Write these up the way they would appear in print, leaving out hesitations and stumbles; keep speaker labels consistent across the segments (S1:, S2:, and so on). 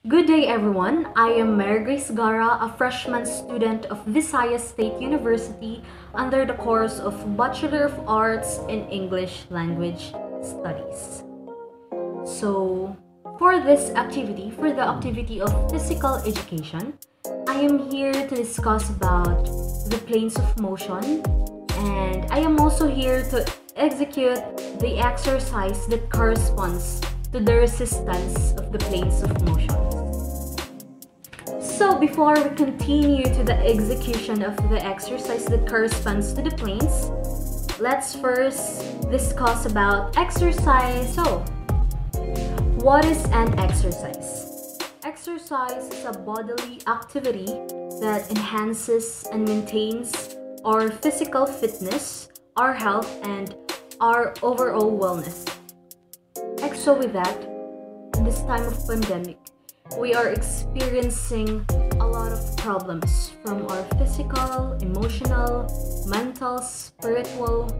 S1: Good day everyone, I am Mary Grace Gara, a freshman student of Visayas State University under the course of Bachelor of Arts in English Language Studies. So, for the activity of physical education, I am here to discuss about the planes of motion, and I am also here to execute the exercise that corresponds to the resistance of the planes of motion. So before we continue to the execution of the exercise that corresponds to the planes, let's first discuss about exercise. So, what is an exercise? Exercise is a bodily activity that enhances and maintains our physical fitness, our health, and our overall wellness. So with that, in this time of pandemic, we are experiencing a lot of problems from our physical, emotional, mental, spiritual,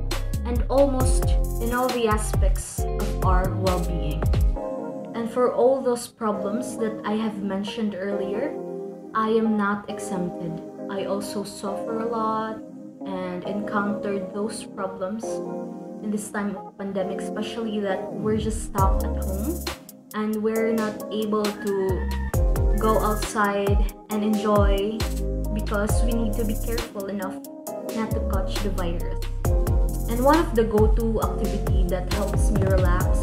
S1: and almost in all the aspects of our well-being. And for all those problems that I have mentioned earlier, I am not exempted. I also suffer a lot and encountered those problems in this time of pandemic, especially that we're just stuck at home and we're not able to go outside and enjoy because we need to be careful enough not to catch the virus. And one of the go-to activity that helps me relax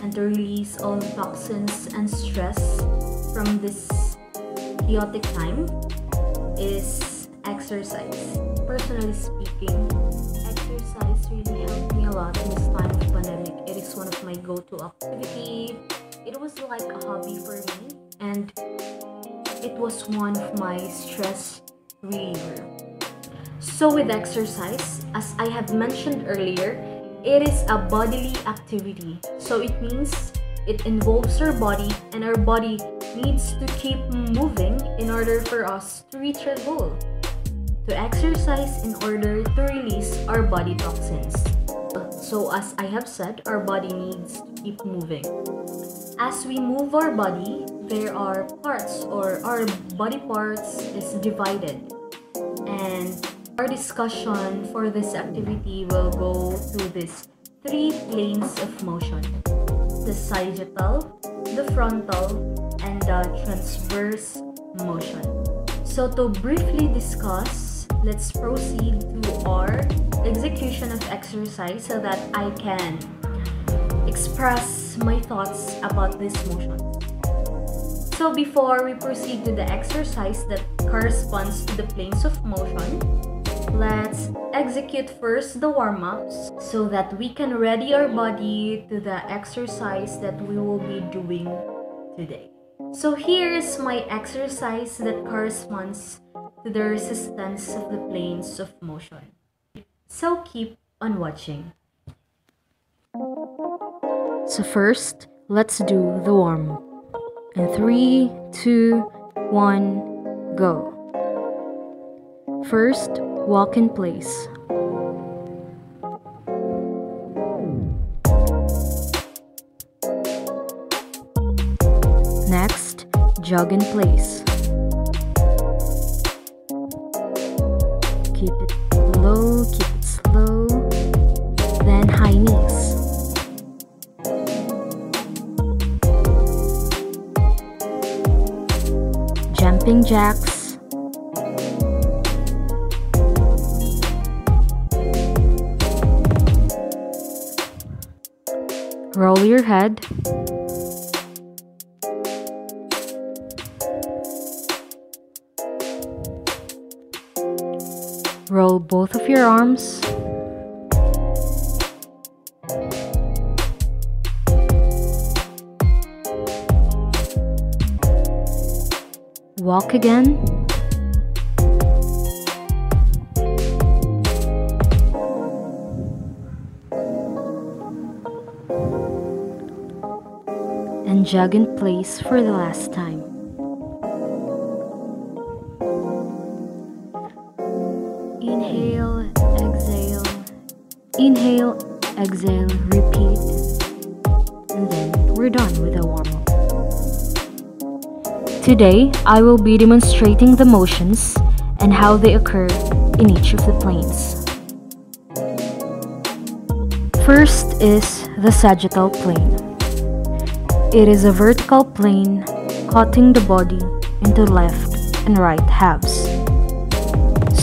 S1: and to release all toxins and stress from this chaotic time is exercise. Personally speaking, exercise really helped me a lot in this time of pandemic. It is one of my go-to activity. It was like a hobby for me, and it was one of my stress reliever. So with exercise, as I have mentioned earlier, it is a bodily activity. So it means it involves our body, and our body needs to keep moving in order for us to reach our goal. To exercise in order to release our body toxins. So as I have said, our body needs to keep moving. As we move our body, there are parts, or our body parts is divided. And our discussion for this activity will go through these three planes of motion: the sagittal, the frontal, and the transverse motion. So to briefly discuss, let's proceed to our execution of exercise so that I can express my thoughts about this motion. So before we proceed to the exercise that corresponds to the planes of motion, let's execute first the warm-ups so that we can ready our body to the exercise that we will be doing today. So here is my exercise that corresponds to the resistance of the planes of motion. So keep on watching. So first, let's do the warm-up. In 3, 2, 1, go. First, walk in place. Next, jog in place. Keep it low, keep it slow. Then high knees. Jumping jacks. Roll your head. Roll both of your arms. Walk again. And jog in place for the last time. Inhale, exhale, inhale, exhale, repeat. And then we're done with the warm-up. Today, I will be demonstrating the motions and how they occur in each of the planes. First is the sagittal plane. It is a vertical plane cutting the body into left and right halves.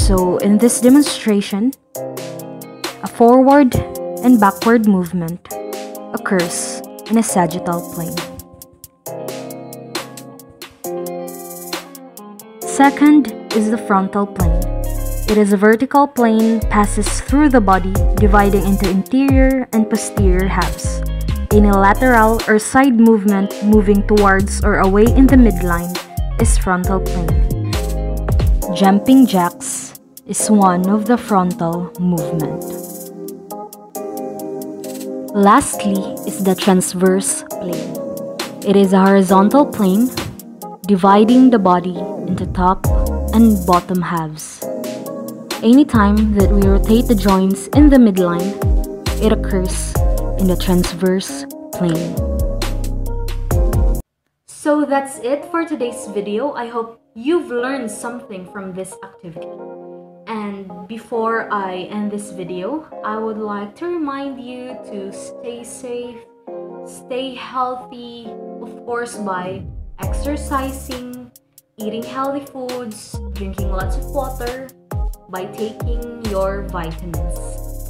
S1: So in this demonstration, a forward and backward movement occurs in a sagittal plane. Second is the frontal plane. It is a vertical plane passes through the body, dividing into interior and posterior halves. In a lateral or side movement moving towards or away in the midline is frontal plane. Jumping jacks is one of the frontal movement. Lastly is the transverse plane. It is a horizontal plane dividing the body into top and bottom halves. Anytime that we rotate the joints in the midline, it occurs in the transverse plane. So that's it for today's video. I hope you've learned something from this activity. And before I end this video, I would like to remind you to stay safe, stay healthy, of course by exercising, eating healthy foods, drinking lots of water, by taking your vitamins.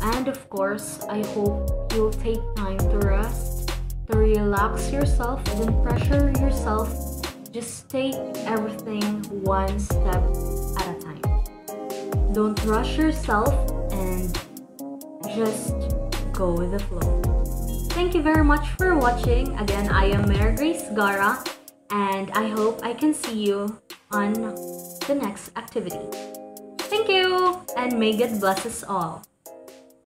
S1: And of course, I hope you'll take time to rest, to relax yourself, don't pressure yourself. Just take everything one step at a time. Don't rush yourself and just go with the flow. Thank you very much for watching. Again, I am Mary Grace Gara, and I hope I can see you on the next activity. Thank you, and may God bless us all.